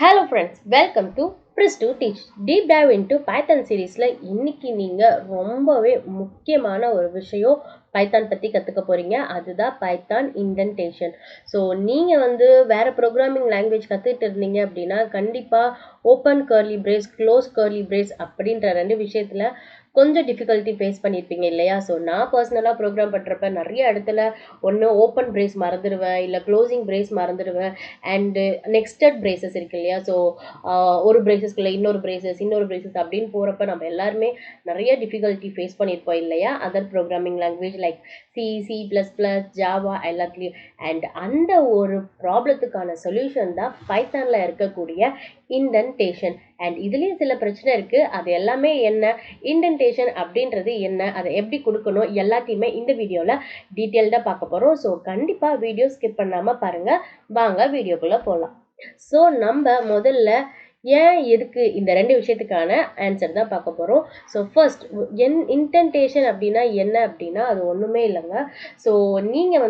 Hello friends, welcome to Pris to Teach. Deep dive into Python சீரீஸ்ல இன்னைக்கு நீங்க ரொம்பவே முக்கியமான ஒரு விஷயம் பைத்தான் பத்தி கத்துக்க போறீங்க. அதுதான் பைத்தான் இண்டென்டேஷன். ஸோ நீங்க வேற ப்ரோக்ராமிங் லாங்குவேஜ் கத்துட்டு இருந்தீங்க அப்படின்னா கண்டிப்பா open curly brace, close curly brace அப்படின்ற ரெண்டு விஷயத்துல கொஞ்சம் டிஃபிகல்ட்டி ஃபேஸ் பண்ணியிருப்பீங்க இல்லையா? ஸோ நான் பர்சனலாக ப்ரோக்ராம் பண்ணுறப்ப நிறைய இடத்துல ஒன்று ஓப்பன் பிரேஸ் மறந்துடுவேன், இல்லை க்ளோசிங் பிரேஸ் மறந்துடுவேன். அண்டு நெக்ஸ்டட் பிரேசஸ் இருக்கு இல்லையா? ஸோ ஒரு பிரேசஸ்க்குள்ள இன்னொரு பிரேசஸ் அப்படின்னு போகிறப்ப நம்ம எல்லாருமே நிறைய டிஃபிகல்ட்டி ஃபேஸ் பண்ணியிருப்போம் இல்லையா? Other programming language like C++, Java எல்லாத்துலேயும். அண்ட் அந்த ஒரு ப்ராப்ளத்துக்கான சொல்யூஷன் தான் பைத்தானில் இருக்கக்கூடிய இண்டென்டேஷன். அண்ட் இதுலேயும் சில பிரச்சனை இருக்குது. அது எல்லாமே என்ன, இண்டென்டேஷன் அப்படின்றது என்ன, அதை எப்படி கொடுக்கணும், எல்லாத்தையுமே இந்த வீடியோவில் டீட்டெயில்டாக பார்க்க போகிறோம். ஸோ கண்டிப்பாக வீடியோ ஸ்கிப் பண்ணாமல் பாருங்கள். வாங்க வீடியோக்குள்ளே போகலாம். ஸோ நம்ம முதல்ல ஏன் எதுக்கு இந்த ரெண்டு விஷயத்துக்கான ஆன்சர் தான் பார்க்க போகிறோம். ஸோ ஃபர்ஸ்ட் இன்டென்டேஷன் அப்படின்னா என்ன அப்படின்னா அது ஒன்றுமே இல்லைங்க. ஸோ நீங்கள்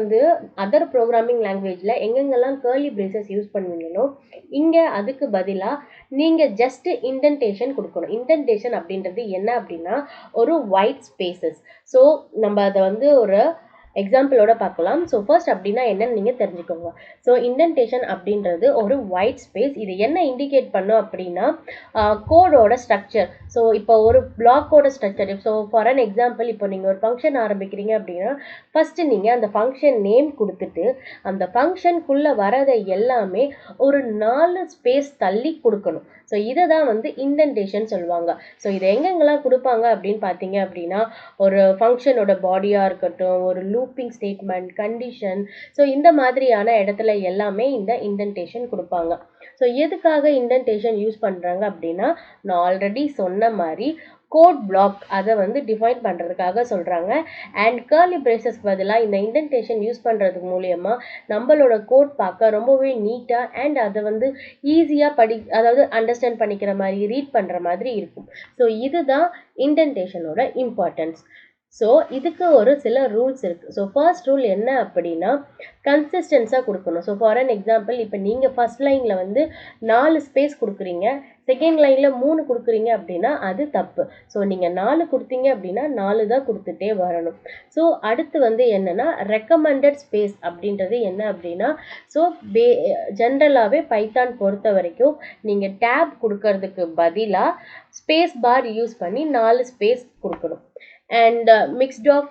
அதர் ப்ரோக்ராமிங் லாங்குவேஜில் எங்கெங்கெல்லாம் கர்லி பிரேசஸ் யூஸ் பண்ணுவீங்களோ இங்கே அதுக்கு பதிலாக நீங்கள் ஜஸ்ட் இன்டென்டேஷன் கொடுக்கணும். இன்டென்டேஷன் அப்படின்றது என்ன அப்படின்னா ஒரு ஒயிட் ஸ்பேசஸ். ஸோ நம்ம அதை ஒரு எக்ஸாம்பிளோட பார்க்கலாம். ஸோ ஃபர்ஸ்ட் அப்படின்னா என்னன்னு நீங்கள் தெரிஞ்சுக்கோங்க. ஸோ இண்டென்டேஷன் அப்படின்றது ஒரு ஒயிட் ஸ்பேஸ். இது என்ன இண்டிகேட் பண்ணும் அப்படின்னா கோடோட ஸ்ட்ரக்சர். ஸோ இப்போ ஒரு பிளாக்கோட structure. So for an example, இப்போ நீங்கள் ஒரு ஃபங்க்ஷன் ஆரம்பிக்கிறீங்க அப்படின்னா ஃபஸ்ட்டு நீங்கள் அந்த ஃபங்க்ஷன் நேம் கொடுத்துட்டு அந்த ஃபங்க்ஷனுக்குள்ளே வரதை எல்லாமே ஒரு 4 ஸ்பேஸ் தள்ளி கொடுக்கணும். ஸோ இதை தான் இண்டென்டேஷன் சொல்லுவாங்க. ஸோ இதை எங்கெங்கெல்லாம் கொடுப்பாங்க அப்படின்னு பார்த்தீங்க அப்படின்னா ஒரு ஃபங்க்ஷனோட பாடியாக இருக்கட்டும், ஒரு லூப்பிங் ஸ்டேட்மெண்ட், கண்டிஷன், ஸோ இந்த மாதிரியான இடத்துல எல்லாமே இந்த இண்டென்டேஷன் கொடுப்பாங்க. ஸோ எதுக்காக இண்டென்டேஷன் யூஸ் பண்ணுறாங்க அப்படின்னா நான் ஆல்ரெடி சொன்ன மாதிரி கோட் பிளாக் அதை டிஃபைன் பண்ணுறதுக்காக சொல்கிறாங்க. அண்ட் கர்லி பிரேசஸ்க்கு பதிலாக இந்த இண்டென்டேஷன் யூஸ் பண்ணுறது மூலயமா நம்மளோட கோட் பார்க்க ரொம்பவே நீட்டாக அண்ட் அதை ஈஸியாக அதாவது அண்டர்ஸ்டாண்ட் பண்ணிக்கிற மாதிரி, ரீட் பண்ணுற மாதிரி இருக்கும். ஸோ இதுதான் இண்டென்டேஷனோட இம்பார்ட்டன்ஸ். ஸோ இதுக்கு ஒரு சில ரூல்ஸ் இருக்குது. ஸோ ஃபர்ஸ்ட் ரூல் என்ன அப்படின்னா கன்சிஸ்டன்ஸாக கொடுக்கணும். ஸோ ஃபார் அன் எக்ஸாம்பிள், இப்போ நீங்கள் ஃபர்ஸ்ட் லைனில் 4 ஸ்பேஸ் கொடுக்குறீங்க, செகண்ட் லைனில் 3 கொடுக்குறீங்க அப்படின்னா அது தப்பு. ஸோ நீங்கள் 4 கொடுத்தீங்க அப்படின்னா 4 தான் கொடுத்துட்டே வரணும். ஸோ அடுத்து என்னென்னா ரெக்கமெண்டட் ஸ்பேஸ் அப்படின்றது என்ன அப்படின்னா ஸோ ஜென்ரலாகவே பைத்தான் பொறுத்த வரைக்கும் நீங்கள் டேப் கொடுக்கறதுக்கு பதிலாக ஸ்பேஸ் பார் யூஸ் பண்ணி 4 ஸ்பேஸ் கொடுக்கணும். And mixed of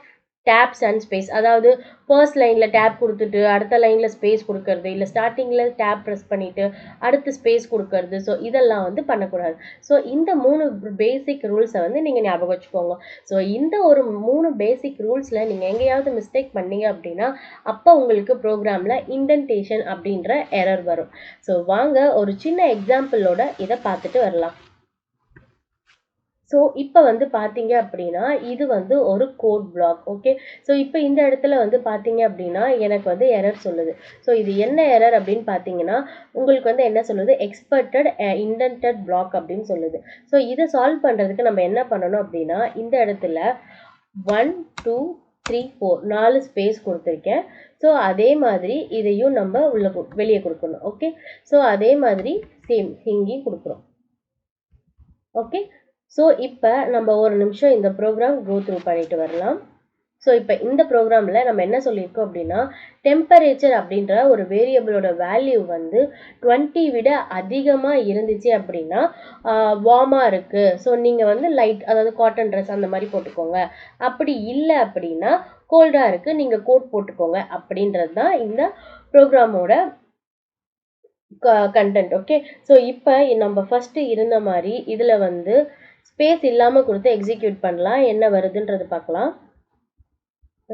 tabs and space, அதாவது ஃபர்ஸ்ட் லைனில் டேப் கொடுத்துட்டு அடுத்த லைனில் ஸ்பேஸ் கொடுக்கறது, இல்லை ஸ்டார்டிங்கில் டேப் ப்ரெஸ் பண்ணிவிட்டு அடுத்து ஸ்பேஸ் கொடுக்கறது. ஸோ இதெல்லாம் பண்ணக்கூடாது. ஸோ இந்த 3 பேசிக் ரூல்ஸை நீங்கள் ஞாபகம் வச்சுக்கோங்க. ஸோ இந்த ஒரு 3 பேசிக் ரூல்ஸில் நீங்கள் எங்கேயாவது மிஸ்டேக் பண்ணீங்க அப்படின்னா அப்போ உங்களுக்கு ப்ரோக்ராமில் இண்டென்டேஷன் அப்படின்ற எரர் வரும். ஸோ வாங்க ஒரு சின்ன எக்ஸாம்பிளோட இதை பார்த்துட்டு வரலாம். ஸோ இப்போ பார்த்தீங்க அப்படின்னா இது ஒரு கோட் பிளாக். ஓகே, ஸோ இப்போ இந்த இடத்துல பார்த்தீங்க அப்படின்னா எனக்கு எரர் சொல்லுது. ஸோ இது என்ன எரர் அப்படின்னு பார்த்தீங்கன்னா உங்களுக்கு என்ன சொல்லுது, எக்ஸ்பெக்டட் இண்டென்டட் பிளாக் அப்படின்னு சொல்லுது. ஸோ இதை சால்வ் பண்ணுறதுக்கு நம்ம என்ன பண்ணணும் அப்படின்னா இந்த இடத்துல 1 2 3 4 4 ஸ்பேஸ் கொடுத்துருக்கேன். ஸோ அதே மாதிரி இதையும் நம்ம வெளியே கொடுக்கணும். ஓகே, ஸோ அதே மாதிரி சேம் இங்கேயும் கொடுக்குறோம். ஓகே, ஸோ இப்போ நம்ம ஒரு நிமிஷம் இந்த ப்ரோக்ராம் கோ த்ரூ பண்ணிட்டு வரலாம். ஸோ இப்போ இந்த ப்ரோக்ராமில் நம்ம என்ன சொல்லியிருக்கோம் அப்படின்னா டெம்பரேச்சர் அப்படின்ற ஒரு வேரியபிளோட வேல்யூ 20 விட அதிகமாக இருந்துச்சு அப்படின்னா வார்மாக இருக்குது. ஸோ நீங்கள் லைட், அதாவது காட்டன் ட்ரெஸ் அந்த மாதிரி போட்டுக்கோங்க. அப்படி இல்லை அப்படின்னா கோல்டாக இருக்குது, நீங்கள் கோட் போட்டுக்கோங்க அப்படின்றது தான் இந்த ப்ரோக்ராமோட கண்டென்ட். ஓகே, ஸோ இப்போ நம்ம ஃபஸ்ட்டு இருந்த மாதிரி இதில் ஸ்பேஸ் இல்லாமல் கொடுத்து எக்ஸிக்யூட் பண்ணலாம். என்ன வருதுன்றது பார்க்கலாம்.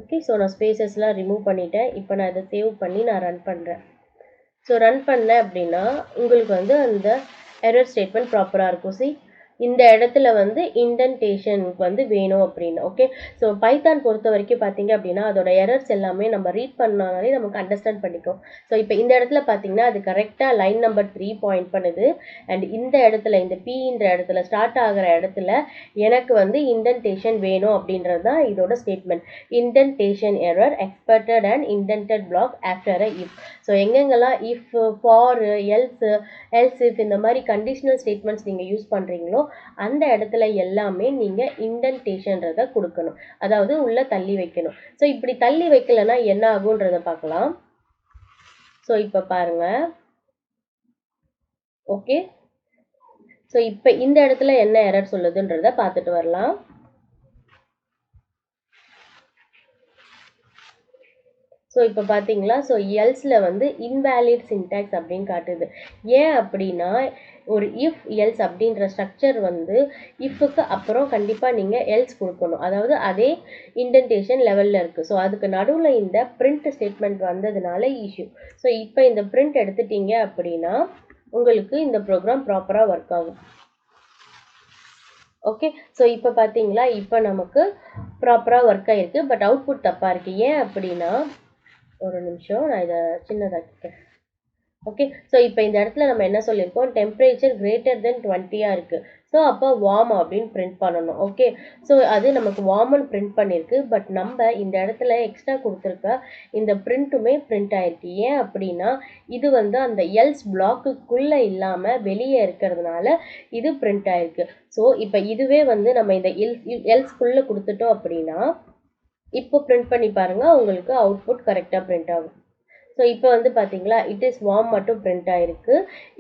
ஓகே, ஸோ நான் ஸ்பேசஸ்லாம் ரிமூவ் பண்ணிட்டேன். இப்போ நான் இதை சேவ் பண்ணி நான் ரன் பண்ணுறேன். ஸோ ரன் பண்ணேன் அப்படின்னா உங்களுக்கு அந்த எரர் ஸ்டேட்மெண்ட் ப்ராப்பராக இருக்கும். சி இந்த இடத்துல வந்து இண்டென்டேஷன் வந்து வேணும் அப்படின்னு. ஓகே. ஸோ பைத்தான் பொறுத்த வரைக்கும் பார்த்தீங்க அப்படின்னா அதோட எரர்ஸ் எல்லாமே நம்ம ரீட் பண்ணாலே நமக்கு அண்டர்ஸ்டாண்ட் பண்ணிக்கும். ஸோ இப்போ இந்த இடத்துல பார்த்தீங்கன்னா அது கரெக்டாக லைன் நம்பர் 3 பாயிண்ட் பண்ணுது. அண்ட் இந்த இடத்துல இந்த பீன்ற இடத்துல ஸ்டார்ட் ஆகிற இடத்துல எனக்கு வந்து இண்டென்டேஷன் வேணும் அப்படின்றது தான் இதோட statement. Indentation error expected and indented block after a if. So எங்கெங்கெல்லாம் இஃப், ஃபார், எல்ஸ், இஃப் இந்த மாதிரி கண்டிஷனல் ஸ்டேட்மெண்ட்ஸ் நீங்கள் யூஸ் பண்ணுறீங்களோ அந்த இடத்துல எல்லாமே நீங்கள் இண்டென்டேஷன்றதை கொடுக்கணும். அதாவது உள்ள தள்ளி வைக்கணும். ஸோ இப்படி தள்ளி வைக்கலைன்னா என்ன ஆகுன்றதை பார்க்கலாம். ஸோ இப்போ பாருங்க. ஓகே. ஸோ இப்போ இந்த இடத்துல என்ன எரர் சொல்லுதுன்றதை பார்த்துட்டு வரலாம். ஸோ இப்போ பார்த்தீங்களா, ஸோ எல்ஸில் வந்து இன்வேலிட் சின்டாக்ஸ் அப்படின்னு காட்டுது. ஏன் அப்படின்னா ஒரு இஃப் எல்ஸ் அப்படின்ற ஸ்ட்ரக்சர் வந்து இஃப்க்கு அப்புறம் கண்டிப்பாக நீங்கள் எல்ஸ் கொடுக்கணும். அதாவது அதே இண்டென்டேஷன் லெவலில் இருக்குது. ஸோ அதுக்கு நடுவில் இந்த பிரிண்ட் ஸ்டேட்மெண்ட் வந்ததுனால இஷ்யூ. ஸோ இப்போ இந்த பிரிண்ட் எடுத்துட்டீங்க அப்படின்னா உங்களுக்கு இந்த ப்ரோக்ராம் ப்ராப்பராக ஒர்க் ஆகும். ஓகே. ஸோ இப்போ பார்த்தீங்களா, இப்போ நமக்கு ப்ராப்பராக ஒர்க் ஆகிருக்கு. பட் அவுட்புட் தப்பாக இருக்குது. ஏன் அப்படின்னா ஒரு நிமிஷம் நான் இதை சின்னதாக்கிக்கிறேன். ஓகே. ஸோ இப்போ இந்த இடத்துல நம்ம என்ன சொல்லியிருக்கோம், டெம்பரேச்சர் கிரேட்டர் தென் 20 இருக்குது. ஸோ அப்போ வார்ம் அப்படின்னு பிரிண்ட் பண்ணணும். ஓகே. ஸோ அது நமக்கு வார்ம்னு பிரிண்ட் பண்ணியிருக்கு. பட் நம்ம இந்த இடத்துல எக்ஸ்ட்ரா கொடுத்துருக்க இந்த பிரிண்ட்டுமே பிரிண்ட் ஆயிருக்கு. ஏன் அப்படின்னா இது வந்து அந்த எல்ஸ் பிளாக்குக்குள்ளே இல்லாமல் வெளியே இருக்கிறதுனால இது பிரிண்ட் ஆயிருக்கு. ஸோ இப்போ இதுவே வந்து நம்ம இந்த எல்ஸ்குள்ளே கொடுத்துட்டோம் அப்படின்னா இப்போ பிரிண்ட் பண்ணி பாருங்க, உங்களுக்கு அவுட்புட் கரெக்டாக பிரிண்ட் ஆகும். ஸோ இப்போ வந்து பார்த்தீங்களா, இட் இஸ் வார்ம் மட்டும் பிரிண்ட் ஆயிருக்கு.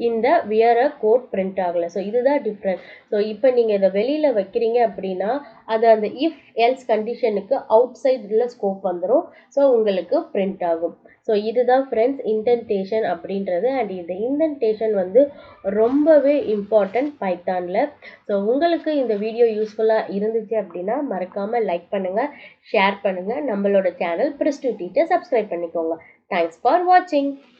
இந்த வியர் அ கோட் பிரிண்ட் ஆகலை. ஸோ இதுதான் டிஃப்ரெண்ட். ஸோ இப்போ நீங்கள் இதை வெளியில் வைக்கிறீங்க அப்படின்னா அது அந்த இஃப் எல்ஸ் கண்டிஷனுக்கு அவுட் சைடில் ஸ்கோப் வந்துடும். ஸோ உங்களுக்கு பிரிண்ட் ஆகும். ஸோ இதுதான் ஃப்ரெண்ட்ஸ் இண்டென்டேஷன் அப்படின்றது. அண்ட் இந்த இண்டென்டேஷன் வந்து ரொம்பவே இம்பார்ட்டன்ட் பைத்தானில். ஸோ உங்களுக்கு இந்த வீடியோ யூஸ்ஃபுல்லாக இருந்துச்சு அப்படின்னா மறக்காமல் லைக் பண்ணுங்கள், ஷேர் பண்ணுங்கள். நம்மளோட சேனல் பிரிஸ்டு டீச்சர் சப்ஸ்கிரைப் பண்ணிக்கோங்க. Thanks for watching.